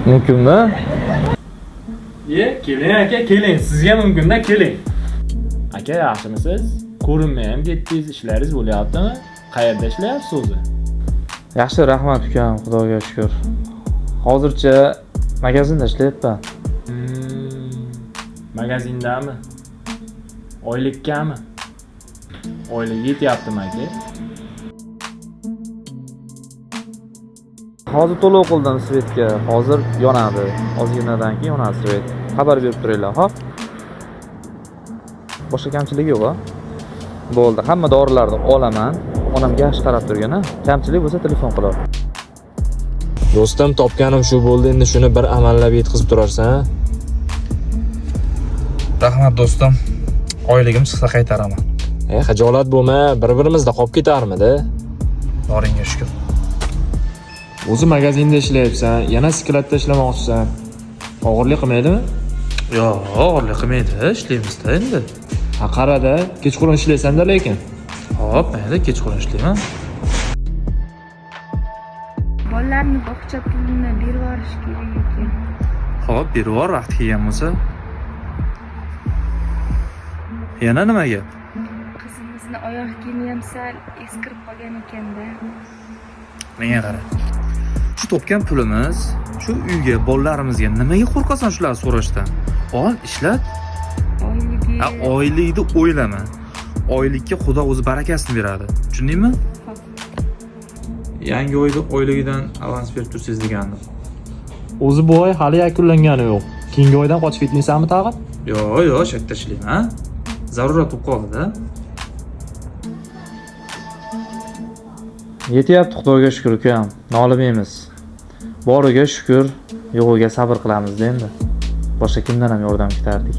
Mumkinmi? Keling aka, keling. Sizga mumkinda keling. Aka, yaxshimisiz? Ko'rinmay ham ketdingiz, ishlaringiz bo'lyaptimi? Qayerda ishlayapsiz o'zi? Yaxshi, rahmat ukam, xudoga shukr. Hozircha magazinda ishlayapman. Magazindami? Oylikkami? Oylik yetyaptimi aka? Hozir to'lov qildim svetga. Hozir yonadi. Ozginadan keyin yonadi svet. Xabar berib turinglar, xo'p? Boshqa kamchilik yo'q-a? Bo'ldi. Hamma dorilarni olaman. Onamga yaxshi qarab turgan-a. Kamchilik bo'lsa telefon qilaver. Do'stim, topganim shu bo'ldi, endi shuni bir amallab yetkazib turarsan. Rahmat do'stim. Oyligim chiqsa qaytaraman. Xijolat bo'lma, bir-birimizda qolib ketarmidi? Boringga shukr. O'zi magazinda ishlayapsan, yana skladda ishlamoqchisan. Og'irlik qilmaydimi? Yo'q, og'irlik qilmaydi. Ishlaymiz-da endi. Ha, qarada, kechqurun ishlaysan-da lekin. Xo'p, mayli, kechqurun ishlayman. Bolalarning bog'cha pulini berib yuborish kerak ekan. Xo'p, berib yubor, vaqti kelgan bo'lsa. Yana nima gap? Qizimizni oyoq kiyimi ham sal eskirib qolgan ekanda. Menga qara. Shu topgan pulimiz, shu uyga, bolalarimizga nimaga qo'rqasan shularni so'rashdan? Ol, ishlat. Oyligi. Oylikni o'ylama. Oylikka Xudo o'zi barakasini beradi. Tushundingmi? Yangi oyda oyligidan avans berib tursiz degandim. O'zi bu oy hali yakunlangani yo'q. Keyingi oydan qochib ketmaysanmi tag'in? Yo'q, shaktashlayman, ha? Zarurat bo'lib qoldi-da. Yetyapti, Xudoga shukr ukam. Nolimaymiz. Boriga shukr, yo'g'iga sabr qilamiz-da endi. Boshqa kimdan ham yordam kutardik?